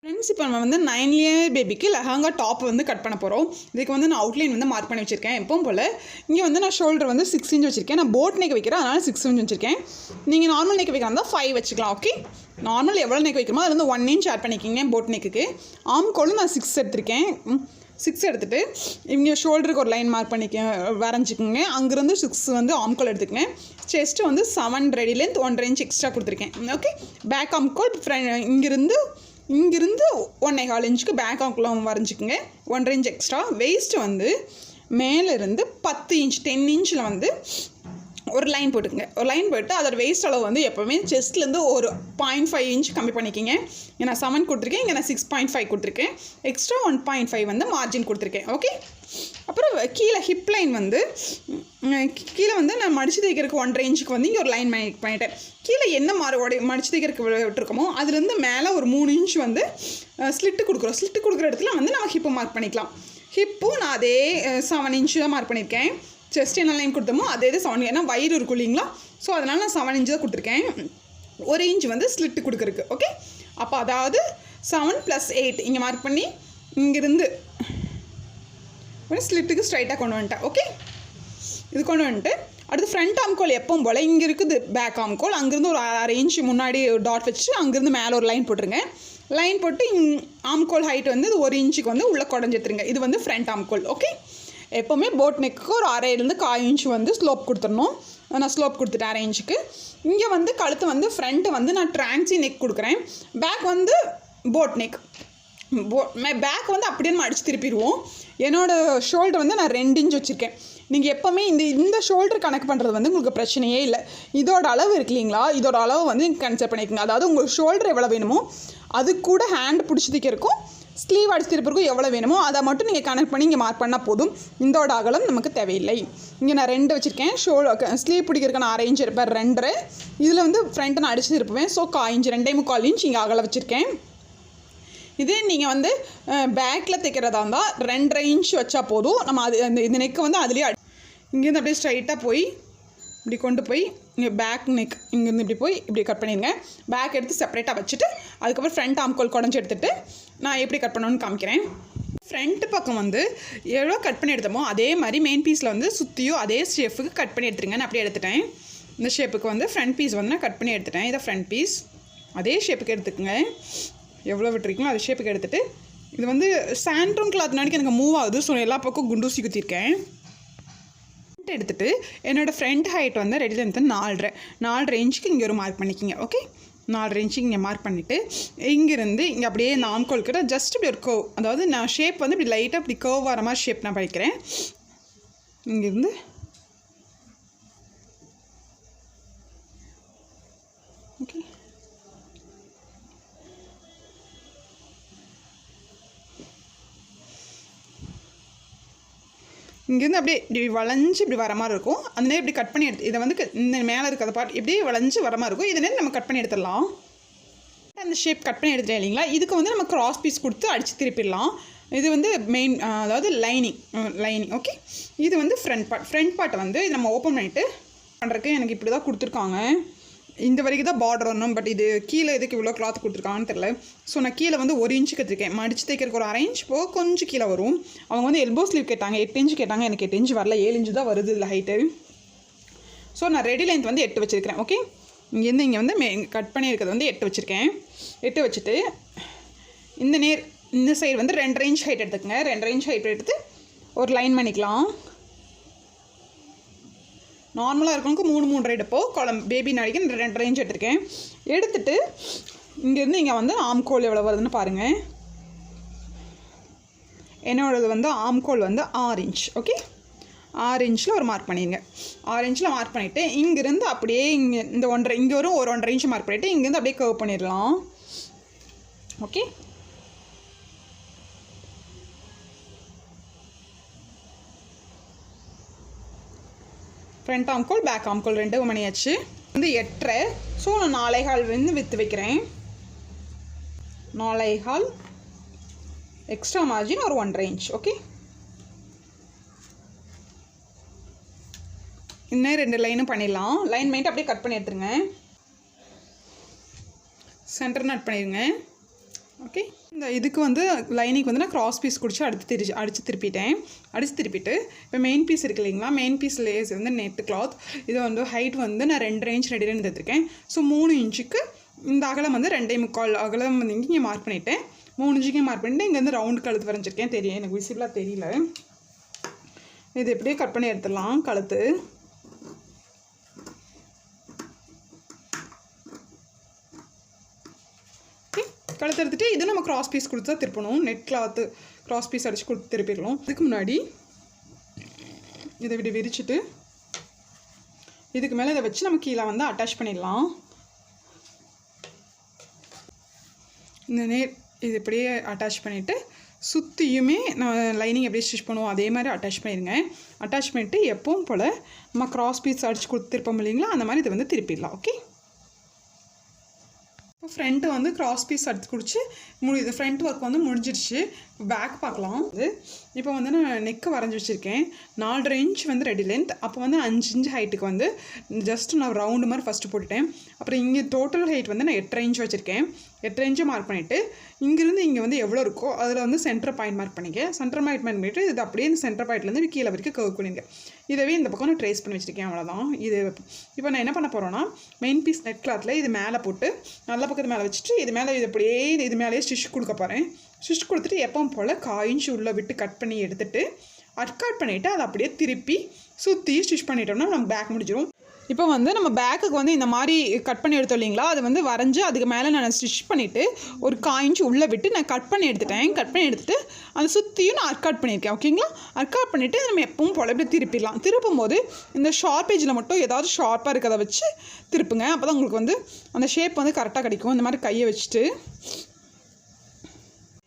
Friends, இப்போ நம்ம வந்து 9 இயர் பேபிக்கு லெஹங்கா டாப் வந்து கட் பண்ண போகிறோம். இதுக்கு வந்து நான் அவுட்லைன் வந்து மார்க் பண்ணி வச்சுருக்கேன். எப்பவும் போல் இங்கே வந்து நான் ஷோல்டர் வந்து 6 இன்ச் வச்சுருக்கேன். நான் போட் நெக் வைக்கிறேன், அதனால் 6 இன்ச் வச்சுருக்கேன். நீங்கள் நார்மல் நெக் வைக்கிறதா இருந்தால் 5 வச்சுக்கலாம். ஓகே, நார்மல் எவ்வளோ நெக் வைக்கிறோமோ அதில் வந்து 1 இன்ச் ஆட் பண்ணிக்கிங்க போட் நெக்குக்கு. ஆம் கோலும் நான் 6 எடுத்திருக்கேன். 6 எடுத்துகிட்டு இங்கே ஷோல்டருக்கு ஒரு லைன் மார்க் வரைஞ்சிக்கோங்க. அங்கேருந்து 6 வந்து ஆம்கோல் எடுத்துக்கங்க. செஸ்ட்டு வந்து 7 ரெடி லென்த் 1.5 இன்ச் எக்ஸ்ட்ரா கொடுத்துருக்கேன். ஓகே, பேக் ஆம்கோல் இங்கிருந்து 1.25 இன்ச்சுக்கு பேக் ஆம்கோல் வரைஞ்சிக்கோங்க. 1.5 inch extra. வெயிஸ்ட்டு வந்து மேலேருந்து 10 இன்ச் 10 இன்ச்சில் வந்து ஒரு லைன் போட்டுக்குங்க. ஒரு லைன் போட்டு அதோட வெயிஸ்ட் அளவு வந்து எப்போவுமே செஸ்ட்லேருந்து ஒரு 0.5 இன்ச் கம்மி பண்ணிக்கிங்க. இங்கே நான் 7 கொடுத்துருக்கேன், இங்கே நான் 6.5 கொடுத்துருக்கேன். எக்ஸ்ட்ரா 1.5 வந்து மார்ஜின் கொடுத்துருக்கேன். ஓகே, அப்புறம் கீழே ஹிப் லைன் வந்து கீழே வந்து நான் மடிச்சு தைக்கிறதுக்கு 1.5 இன்ச்சுக்கு வந்து இங்கே ஒரு லைன் பண்ணிட்டேன். கீழே என்ன மடிச்சு தைக்கிறதுக்கு விட்டுருக்கோமோ அதுலேருந்து மேலே ஒரு 3 இன்ச் வந்து ஸ்லிட்டு கொடுக்குறோம். ஸ்லிட்டு கொடுக்குற இடத்துல வந்து நம்ம ஹிப்பை மார்க் பண்ணிக்கலாம். ஹிப்பும் நான் அதே 7 இன்ச்சு தான் மார்க் பண்ணியிருக்கேன். செஸ்ட் என்ன லைன் கொடுத்தோமோ அதே 7, ஏன்னா வயிறு இருக்கும் இல்லைங்களா, ஸோ அதனால் நான் 7 இன்ச்சு தான் கொடுத்துருக்கேன். 1 இன்ச் வந்து ஸ்லிட்டு கொடுக்குறதுக்கு. ஓகே, அப்போ அதாவது 7 + 8 இங்கே மார்க் பண்ணி இங்கேருந்து ஸ்லிட்டுக்கு ஸ்ட்ரைட்டாக கொண்டு வந்துட்டேன். ஓகே, இது கொண்டு வந்துட்டு அடுத்து ஃப்ரண்ட் ஆம்கோல் எப்பவும் போல் இங்கே இருக்குது பேக் ஆம்கோல். அங்கேருந்து ஒரு 1/2 இன்ச்சு முன்னாடி டாட் வச்சு அங்கேருந்து மேலே ஒரு லைன் போட்டுருங்க. லைன் போட்டு ஆம்கோல் ஹைட் வந்து இது 1 இன்ச்சுக்கு வந்து உள்ளே குடஞ்சிட்டுருங்க. இது வந்து ஃப்ரண்ட் ஆம்கோல். ஓகே, எப்போவுமே போட் நெக்கு ஒரு 1/2 1/4 இன்ச்சு வந்து ஸ்லோப் கொடுத்துடணும். நான் ஸ்லோப் கொடுத்துட்டேன் 1/2 இன்ச்சுக்கு. இங்கே வந்து கழுத்து வந்து ஃப்ரண்ட்டு வந்து நான் ட்ரான்சி நெக் கொடுக்குறேன். பேக் வந்து போட் நெக். பேக் வந்து அப்படியே நம்ம அடித்து திருப்பிடுவோம். என்னோடய ஷோல்டர் வந்து நான் 2 இன்ச் வச்சுருக்கேன். நீங்கள் எப்போவுமே இந்த ஷோல்டர் கணக்கு பண்ணுறது வந்து உங்களுக்கு பிரச்சனையே இல்லை. இதோட அளவு இருக்கு இல்லைங்களா, இதோட அளவு வந்து கன்சிடர் பண்ணிக்கோங்க. அதாவது உங்களுக்கு ஷோல்டர் எவ்வளோ வேணுமோ அது கூட ஹேண்ட் பிடிச்சி தைக்கிறக்கும் ஸ்லீவ் அடிச்சு திருப்பிறக்கும் எவ்வளோ வேணுமோ அதை மட்டும் நீங்கள் கனெக்ட் பண்ணி இங்கே மார்க் பண்ணால் போதும். இதோட அகலம் நமக்கு தேவையில்லை. இங்கே நான் 2 வச்சுருக்கேன். ஸ்லீவ் பிடிக்கிறதுக்கு நான் 1/2 இன்ச் இருப்பேன். 2 இதில் வந்து ஃப்ரண்ட்டை நான் அடிச்சு திருப்புவேன். ஸோ 1/4 இன்ச் 2.25 இன்ச் இங்கே அகலம் வச்சுருக்கேன். இதே நீங்கள் வந்து பேக்கில் தைக்கிறதா இருந்தால் 2.5 இன்ச் வச்சா போதும். நம்ம அது இந்த நெக்கை வந்து அதுலேயே இங்கேருந்து அப்படியே ஸ்ட்ரைட்டாக போய் இப்படி கொண்டு போய் இங்கே பேக் நெக் இங்கேருந்து இப்படி போய் இப்படி கட் பண்ணிடுங்க. பேக் எடுத்து செப்பரேட்டாக வச்சுட்டு அதுக்கப்புறம் ஃப்ரண்ட் ஆம்கோல் குடஞ்சி எடுத்துகிட்டு நான் எப்படி கட் பண்ணணும்னு காமிக்கிறேன். ஃப்ரண்ட் பக்கம் வந்து எவ்வளோ கட் பண்ணி எடுத்தோமோ அதே மாதிரி மெயின் பீஸில் வந்து சுற்றியும் அதே ஷேப்புக்கு கட் பண்ணி எடுத்துருங்க. நான் அப்படியே எடுத்துட்டேன். இந்த ஷேப்புக்கு வந்து ஃப்ரண்ட் பீஸ் வந்து நான் கட் பண்ணி எடுத்துட்டேன். இதை ஃப்ரண்ட் பீஸ் அதே ஷேப்புக்கு எடுத்துக்கோங்க. எவ்வளோ விட்டுருக்கீங்களோ அது ஷேப்புக்கு எடுத்துகிட்டு இது வந்து சாண்ட்ரோன் கிளாத் நாளைக்கு எனக்கு மூவ் ஆகுது. ஸோ எல்லா பக்கம் குண்டூசி குத்திருக்கேன். எடுத்துகிட்டு என்னோடய ஃப்ரண்ட் ஹைட் வந்து ரெடி லென்த் 4.5 இன்ச்சுக்கு இங்கே ஒரு மார்க் பண்ணிக்கிங்க. ஓகே, 4.5 இன்ச்சுக்கு இங்கே மார்க் பண்ணிவிட்டு இங்கேருந்து இங்கே அப்படியே ஆம்கோல் கிட்ட ஜஸ்ட் இப்படி ஒரு கர்வ், அதாவது நான் ஷேப் வந்து இப்படி லைட்டாக இப்படி கர்வ் வர மாதிரி ஷேப் நான் பண்ணிக்கிறேன். இங்கேருந்து ஓகே, இங்கேருந்து அப்படியே இப்படி வளைஞ்சு இப்படி வர மாதிரி இருக்கும். அந்த நேரம் இப்படி கட் பண்ணி எடுத்து இதை வந்து இந்த மேலே இருக்கிற பார்ட் இப்படியே வளைஞ்சு வர மாதிரி இருக்கும். இதை நேரம் நம்ம கட் பண்ணி எடுத்துடலாம். அந்த ஷேப் கட் பண்ணி எடுத்துட்டேன் இல்லைங்களா, இதுக்கு வந்து நம்ம கிராஸ் பீஸ் கொடுத்து அடித்து திருப்பிடலாம். இது வந்து மெயின், அதாவது லைனிங். ஓகே, இது வந்து ஃப்ரண்ட் பார்ட் வந்து இது நம்ம ஓப்பன் பண்ணிவிட்டு பண்ணுறதுக்கு எனக்கு இப்படி தான் கொடுத்துருக்காங்க. இந்த வரைக்கும் தான் பார்டர் வரணும். பட் இது கீழே எதுக்கு இவ்வளோ கிளாத் கொடுத்துருக்காங்கன்னு தெரியல. ஸோ நான் கீழே வந்து 1 இன்ச்சுக்கு எடுத்துருக்கேன். மடிச்சு தைக்கிறதுக்கு ஒரு 1/2 இன்ச் போக கொஞ்சம் கீழே வரும். அவங்க வந்து எல்போ ஸ்லீவ் கேட்டாங்க, 8 இன்ச்சு கேட்டாங்க. எனக்கு 8 இன்ச்சு வரல, 7 இன்ச்சு தான் வருது இல்லை ஹைட்டு. ஸோ நான் ரெடி லென்த் வந்து 8 வச்சுருக்கிறேன். ஓகே, இங்கேருந்து இங்கே வந்து கட் பண்ணியிருக்கிறது வந்து 8 வச்சுருக்கேன். 8 வச்சுட்டு இந்த சைடு வந்து 2.5 இன்ச் ஹைட் எடுத்துக்கங்க. 2.5 இன்ச் ஹைட் எடுத்து ஒரு லைன் பண்ணிக்கலாம். நார்மலாக இருக்கவங்களுக்கு 3 எடுப்போம். பேபி நாளைக்கு 2.5 இன்ச் எடுத்துருக்கேன். எடுத்துகிட்டு இங்கேருந்து இங்கே வந்து ஆம்கோல் எவ்வளோ வருதுன்னு பாருங்கள். என்னோடது வந்து ஆம்கோல் வந்து 6 இன்ச். ஓகே, 6 இன்ச்சில் ஒரு மார்க் பண்ணிடுங்க. 6 இன்ச்சில் மார்க் பண்ணிவிட்டு இங்கேருந்து அப்படியே இந்த 1.5 இங்கே வரும், ஒரு 1.5 இன்ச் மார்க் பண்ணிவிட்டு இங்கேருந்து அப்படியே கர்வ் பண்ணிடலாம். ஓகே, ஃப்ரண்ட் ஆம்கோல் பேக் ஆம்கோல் 2 பண்ணியாச்சு. வந்து 8.5. ஸோ நான் 4.25 வந்து விற்று வைக்கிறேன். 4.25 எக்ஸ்ட்ரா மார்ஜின் ஒரு 1.5 இன்ச். ஓகே, இன்னும் 2 லைனும் பண்ணிடலாம். லைன் பண்ணிட்டு அப்படியே கட் பண்ணி எடுத்துருங்க. சென்டர் நட் பண்ணிடுங்க. ஓகே. இந்த இதுக்கு வந்து லைனிங்க்கு வந்து நான் கிராஸ் பீஸ் குடிச்சு அடித்து திருப்பிட்டு இப்போ மெயின் பீஸ் இருக்குது இல்லைங்களா, மெயின் பீஸ் லேஸ் வந்து நெட் கிளாத். இது வந்து ஹைட் வந்து நான் 2.5 இன்ச் ரெடி எடுத்துருக்கேன். ஸோ 3 இன்ச்சுக்கு இந்த அகலம் வந்து 2.25 அகலம் வந்து இங்கே மார்க் பண்ணிவிட்டேன். 3 இன்ச்சுக்கே மார்க் பண்ணிவிட்டு இங்கே வந்து ரவுண்ட் கழுத்து வரைஞ்சிருக்கேன். தெரியும், எனக்கு விசிபிளாக தெரியல. இது எப்படியே கட் பண்ணி எடுத்துடலாம் கழுத்து. கழுத்து எடுத்துகிட்டு இது நம்ம கிராஸ் பீஸ் கொடுத்து தான் திருப்பணும். நெட் கிளாத்து கிராஸ் பீஸ் அடித்து கொடுத்து திருப்பிடலாம். இதுக்கு முன்னாடி இதை இப்படி விரிச்சிட்டு இதுக்கு மேலே இதை வச்சு நம்ம கீழே வந்து அட்டாச் பண்ணிடலாம். இந்த இது இப்படியே அட்டாச் பண்ணிவிட்டு சுற்றியுமே நான் லைனிங் எப்படியே ஸ்டிச் பண்ணுவோம் அதே மாதிரி அட்டாச் பண்ணிடுங்க. அட்டாச் பண்ணிவிட்டு எப்பவும் போல் நம்ம கிராஸ் பீஸ் அடித்து கொடுத்துருப்போம் இல்லைங்களா, அந்த மாதிரி இதை வந்து திருப்பிடலாம். ஓகே. இப்போ ஃப்ரண்ட்டு வந்து கிராஸ் பீஸ் எடுத்து குடிச்சு இது ஃப்ரண்ட் ஒர்க் வந்து முடிஞ்சிடுச்சு. பேக் பார்க்கலாம். இப்போ வந்து நான் நெக்கு வரைஞ்சி வச்சுருக்கேன். 4.5 இன்ச் வந்து ரெடி லென்த். அப்போ வந்து 5 இன்ச் ஹைட்டுக்கு வந்து ஜஸ்ட் நான் ரவுண்டு மாதிரி ஃபஸ்ட்டு போட்டுட்டேன். அப்புறம் இங்கே டோட்டல் ஹைட் வந்து நான் 8.5 இன்ச் வச்சுருக்கேன். 8.5 இன்ச்சு மார்க் பண்ணிவிட்டு இங்கேருந்து இங்கே வந்து எவ்வளோ இருக்கோ அதில் வந்து சென்டர் பாயிண்ட் மார்க் பண்ணிக்க. சென்டர் பாயிண்ட் பண்ணிவிட்டு இது அப்படியே இந்த சென்டர் பாயிண்ட்லேருந்து கீழே வரைக்கும் கர்வ் பண்ணிங்க. இதவே இந்த பக்கம் நான் ட்ரேஸ் பண்ணி வச்சுருக்கேன். அவ்வளோதான். இது இப்போ நான் என்ன பண்ண போகிறேன்னா மெயின் பீஸ் நெட் கிளாத்தில் இது மேலே போட்டு நல்ல பக்கத்து மேலே வச்சுட்டு இது மேலே இது அப்படியே இது மேலேயே ஸ்டிச் கொடுக்க போகிறேன். ஸ்டிச் கொடுத்துட்டு எப்பவும் போல் 1/4 இன்ச் உள்ளே விட்டு கட் பண்ணி எடுத்துகிட்டு கட் பண்ணிவிட்டு அதை அப்படியே திருப்பி சுற்றி ஸ்டிச் பண்ணிட்டோம்னா நம்ம பேக் முடிஞ்சிடும். இப்போ வந்து நம்ம பேக்குக்கு வந்து இந்த மாதிரி கட் பண்ணி எடுத்தோம் இல்லைங்களா, அது வந்து வரைஞ்சி அதுக்கு மேலே நான் ஸ்டிச் பண்ணிவிட்டு ஒரு 1/4 இன்ச் உள்ளே விட்டு நான் கட் பண்ணி எடுத்துட்டேன். கட் பண்ணி எடுத்துகிட்டு அதை சுற்றியும் நான் அர்க்காட் பண்ணியிருக்கேன். ஓகேங்களா. அர்க்காட் பண்ணிவிட்டு நம்ம எப்பவும் போல இப்படி திருப்பிடலாம். திருப்பும் போது இந்த ஷார்ப் ஏஜில் மட்டும் ஏதாவது ஷார்ப்பாக இருக்கிறத வச்சு திருப்புங்க. அப்போ தான் உங்களுக்கு வந்து அந்த ஷேப் வந்து கரெக்டாக கிடைக்கும். இந்த மாதிரி கையை வச்சுட்டு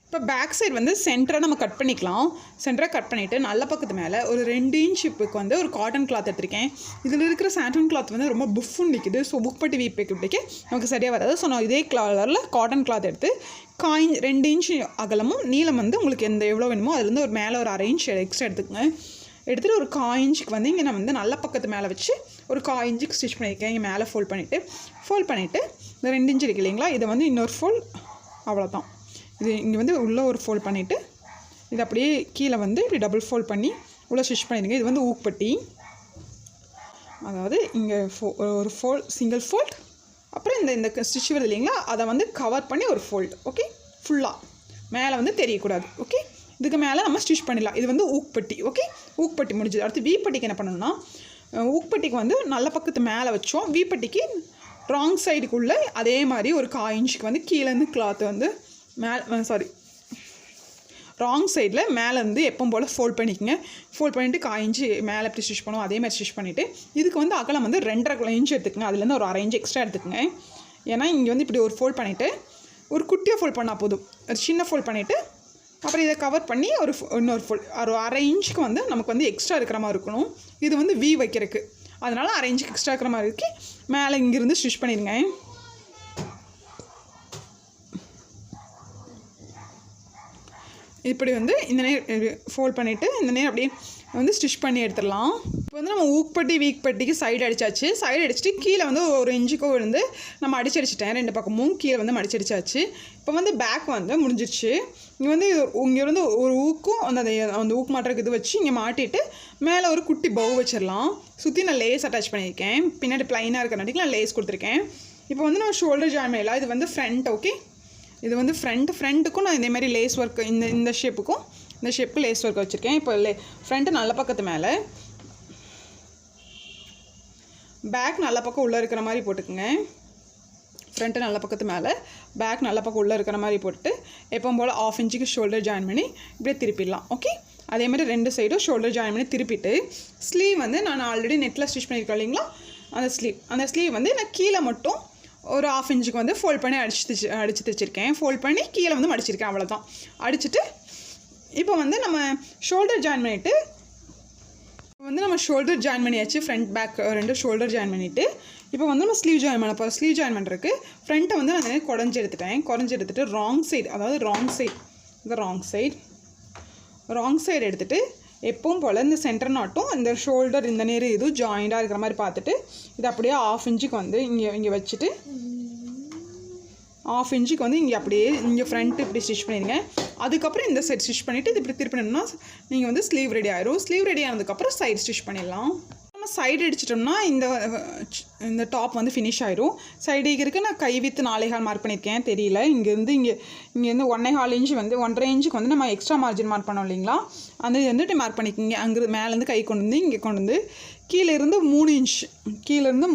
இப்போ பேக் சைடு வந்து சென்டராக நம்ம கட் பண்ணிக்கலாம். சென்டராக கட் பண்ணிவிட்டு நல்ல பக்கத்து மேலே ஒரு 2 இன்ச் இப்போக்கு வந்து ஒரு காட்டன் கிளாத் எடுத்திருக்கேன். இதில் இருக்கிற சாட்டன் கிளாத் வந்து ரொம்ப புஃப்னு நிற்குது. ஸோ புக்பட்டி வீப்பைக்கு நமக்கு சரியாக வராது. ஸோ நான் இதே கலரில் காட்டன் கிளாத் எடுத்து 2 இன்ச் அகலமும் நீளம் வந்து உங்களுக்கு எவ்வளோ வேணுமோ அதுலேருந்து ஒரு மேலே ஒரு 1/2 இன்ச் எக்ஸ்ட்ரா எடுத்துக்கங்க. எடுத்துகிட்டு ஒரு 1/4 இன்ச்சுக்கு வந்து இங்கே நான் வந்து நல்ல பக்கத்து மேலே வச்சு ஒரு 1/4 இன்ச்சுக்கு ஸ்டிச் பண்ணியிருக்கேன். இங்கே மேலே ஃபோல்ட் பண்ணிவிட்டு இந்த 2 இன்ச் இருக்கு இல்லைங்களா, இதை வந்து இன்னொரு ஃபோல்ட் அவ்வளோதான். இது இங்கே வந்து உள்ளே ஒரு ஃபோல்ட் பண்ணிவிட்டு இது அப்படியே கீழே வந்து இப்படி டபுள் ஃபோல்ட் பண்ணி உள்ளே ஸ்டிச் பண்ணிடுங்க. இது வந்து ஊக்பட்டி, அதாவது இங்கே ஒரு சிங்கிள் ஃபோல்ட், அப்புறம் இந்த ஸ்டிச் வருது இல்லைங்களா அதை வந்து கவர் பண்ணி ஒரு ஃபோல்ட். ஓகே. ஃபுல்லாக மேலே வந்து தெரியக்கூடாது. ஓகே. இதுக்கு மேலே நம்ம ஸ்டிச் பண்ணிடலாம். இது வந்து ஊக்பட்டி. ஓகே. ஊக்பட்டி முடிஞ்சது. அடுத்து வீப்பட்டிக்கு என்ன பண்ணணும்னா, ஊக்பட்டிக்கு வந்து நல்ல பக்கத்து மேலே வச்சோம். வீப்பட்டிக்கு ராங் சைடுக்குள்ளே அதே மாதிரி ஒரு 1/4 இன்ச்சுக்கு வந்து கீழேருந்து கிளாத்து வந்து ராங் சைடில் மேலேருந்து எப்பவும் போல் ஃபோல்ட் பண்ணிக்கோங்க. ஃபோல்ட் பண்ணிவிட்டு 1/4 இன்ச்சு மேலே எப்படி ஸ்டிச் பண்ணுவோம் அதே மாதிரி ஸ்டிச் பண்ணிவிட்டு இதுக்கு வந்து அகலம் வந்து 2.5 இன்ச் எடுத்துக்கங்க. அதுலேருந்து ஒரு 1/2 இன்ச் எக்ஸ்ட்ரா எடுத்துக்கங்க. ஏன்னா இங்கே வந்து இப்படி ஒரு ஃபோல்ட் பண்ணிவிட்டு ஒரு குட்டியாக ஃபோல்ட் பண்ணால் போதும். ஒரு சின்ன ஃபோல்ட் பண்ணிவிட்டு அப்புறம் இதை கவர் பண்ணி இன்னொரு ஃபோல்ட் ஒரு 1/2 இன்ச்சுக்கு வந்து நமக்கு வந்து எக்ஸ்ட்ரா இருக்கிற மாதிரி இருக்கணும். இது வந்து வி வைக்கிறதுக்கு, அதனால் 1/2 இன்ச்சுக்கு எக்ஸ்ட்ரா இருக்கிற மாதிரி இருக்கு. மேலே இங்கேருந்து ஸ்டிச் பண்ணிடுங்க. இப்படி வந்து இந்த நேரம் ஃபோல்ட் பண்ணிவிட்டு இந்த நேரம் அப்படியே வந்து ஸ்டிச் பண்ணி எடுத்துடலாம். இப்போ வந்து நம்ம ஊக்பட்டி வீக்பட்டிக்கு சைடு அடித்தாச்சு. சைடு அடிச்சுட்டு கீழே வந்து 1 இன்ச்சுக்கோ வந்து நம்ம அடிச்சடிச்சிட்டேன். 2 பக்கமும் கீழே வந்து மடிச்சடிச்சாச்சு. இப்போ வந்து பேக் வந்து முடிஞ்சிடுச்சு. இங்கே வந்து இருந்து ஒரு ஊக்கும் அந்த ஊக்கு மாட்டுறதுக்கு இது வச்சு இங்கே மாட்டிட்டு மேலே ஒரு குட்டி பவு வச்சிடலாம். சுற்றி நான் லேஸ் அட்டாச் பண்ணியிருக்கேன். பின்னாடி ப்ளைனாக இருக்கிறனாட்டிக்கு நான் லேஸ் கொடுத்துருக்கேன். இப்போ வந்து நான் ஷோல்டர் ஜாயின் பண்ணிடலாம். இது வந்து ஃப்ரண்ட். ஓகே. இது வந்து ஃப்ரண்ட்டுக்கும் நான் இதேமாதிரி லேஸ் ஒர்க்கு இந்த ஷேப்புக்கும் இந்த ஷேப்புக்கு லேஸ் ஒர்க் வச்சுருக்கேன். இப்போ ஃப்ரண்ட்டு நல்ல பக்கத்து மேலே, பேக் நல்ல பக்கம் உள்ளே இருக்கிற மாதிரி போட்டுக்குங்க. ஃப்ரண்ட்டு நல்ல பக்கத்து மேலே, பேக் நல்ல பக்கம் உள்ளே இருக்கிற மாதிரி போட்டு எப்பவும் போல் 1/2 இன்ச்சுக்கு ஷோல்டர் ஜாயின் பண்ணி இப்படியே திருப்பிடலாம். ஓகே. அதேமாதிரி 2 சைடும் ஷோல்டர் ஜாயின் பண்ணி திருப்பிட்டு ஸ்லீவ் வந்து நான் ஆல்ரெடி நெட்டில் ஸ்டிச் பண்ணியிருக்கேன் இல்லைங்களா, அந்த ஸ்லீவ் வந்து நான் கீழே மட்டும் ஒரு 1/2 இன்ச்சுக்கு வந்து ஃபோல்ட் பண்ணி அடித்து தைச்சிருக்கேன். ஃபோல்ட் பண்ணி கீழே வந்து மடிச்சிருக்கேன். அவ்வளோதான். அடிச்சுட்டு இப்போ வந்து நம்ம ஷோல்டர் ஜாயின் பண்ணிவிட்டு ஜாயின் பண்ணியாச்சு. ஃப்ரண்ட் பேக் 2 ஷோல்டர் ஜாயின் பண்ணிவிட்டு இப்போ வந்து நம்ம ஸ்லீவ் ஜாயின் பண்ண போகிறோம். ஸ்லீவ் ஜாயின் பண்ணுறதுக்கு ஃப்ரண்ட்டை வந்து நான் குறைஞ்சி எடுத்துகிட்டு ராங் சைடு, அதாவது ராங் சைடு எடுத்துகிட்டு எப்பவும் போல் இந்த சென்டர் நாட்டும் இந்த ஷோல்டர் இந்த நேரம் இதுவும் ஜாயிண்டாக இருக்கிற மாதிரி பார்த்துட்டு இது அப்படியே 1/2 இன்ச்சுக்கு வந்து இங்கே வச்சுட்டு 1/2 இன்ச்சுக்கு வந்து இங்கே அப்படியே இங்கே ஃப்ரண்ட்டு இப்படி ஸ்டிச் பண்ணிடுங்க. அதுக்கப்புறம் இந்த சைட் ஸ்டிச் பண்ணிவிட்டு இது இப்படி திருப்பினோம்னா நீங்கள் வந்து ஸ்லீவ் ரெடி ஆயிரும். ஸ்லீவ் ரெடி ஆனதுக்கப்புறம் சைடு ஸ்டிச் பண்ணிடலாம். நம்ம சைடு அடிச்சிட்டோம்னா இந்த டாப் வந்து ஃபினிஷ் ஆயிரும். சைடு இருக்கு நான் கை வித்து 4.25 மார்க் பண்ணியிருக்கேன், தெரியல. இங்கேருந்து இங்கேருந்து 1.25 இன்ச்சு வந்து 1.5 இன்ச்சுக்கு வந்து நம்ம எக்ஸ்ட்ரா மார்ஜின் மார்க் பண்ணோம் இல்லைங்களா, அந்த இது வந்துட்டு மார்க் பண்ணிக்கிங்க. அங்கே மேலேருந்து கை கொண்டு வந்து இங்கே கொண்டு வந்து கீழேருந்து 3 இன்ச் கீழேருந்து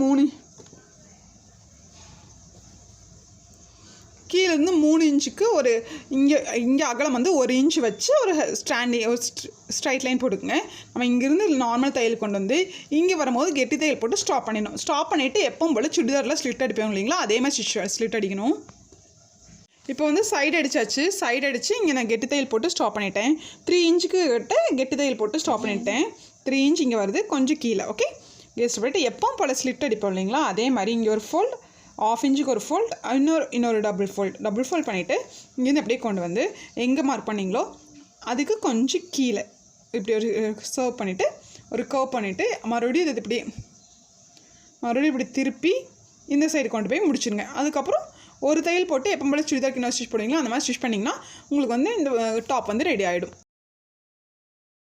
3 இன்ச்சுக்கு ஒரு இங்கே அகலம் வந்து 1 இன்ச் வச்சு ஒரு ஸ்ட்ரைட் லைன் போட்டுக்குங்க. நம்ம இங்கேருந்து நார்மல் தையல் கொண்டு வந்து இங்கே வரும்போது கெட்டி தையல் போட்டு ஸ்டாப் பண்ணிடணும். ஸ்டாப் பண்ணிவிட்டு எப்பவும் போல் சுடிதாரில் ஸ்லிட் அடிப்போம் இல்லைங்களா, அதே மாதிரி ஸ்லிட் அடிக்கணும். இப்போ வந்து சைடு அடித்தாச்சு. சைடு அடித்து இங்கே நான் கெட்டி தையல் போட்டு ஸ்டாப் பண்ணிட்டேன். 3 இன்ச்சுக்கு கிட்ட கெட்டி தையல் போட்டு ஸ்டாப் பண்ணிட்டேன். 3 இன்ச் இங்கே வருது, கொஞ்சம் கீழே. ஓகே, கெஸ்ட் பண்ணிவிட்டு எப்பவும் போல் ஸ்லிட் அடிப்போம் இல்லைங்களா, அதே மாதிரி இங்கே ஒரு ஃபோல்ட், 1/2 இன்ச்சுக்கு ஒரு ஃபோல்ட், இன்னொரு டபுள் ஃபோல்ட் பண்ணிவிட்டு இங்கேருந்து அப்படியே கொண்டு வந்து எங்கே மார்க் பண்ணிங்களோ அதுக்கு கொஞ்சம் கீழே இப்படி ஒரு சர்வ் பண்ணிவிட்டு ஒரு கர்வ் பண்ணிவிட்டு மறுபடியும் இப்படி திருப்பி இந்த சைடு கொண்டு போய் முடிச்சுருங்க. அதுக்கப்புறம் ஒரு தையல் போட்டு எப்போ போல சுடிதாருக்கு இன்னும் ஸ்டிச் போடுவீங்களோ அந்த மாதிரி ஸ்டிச் பண்ணிங்கன்னா உங்களுக்கு வந்து இந்த டாப் வந்து ரெடி ஆகிடும்.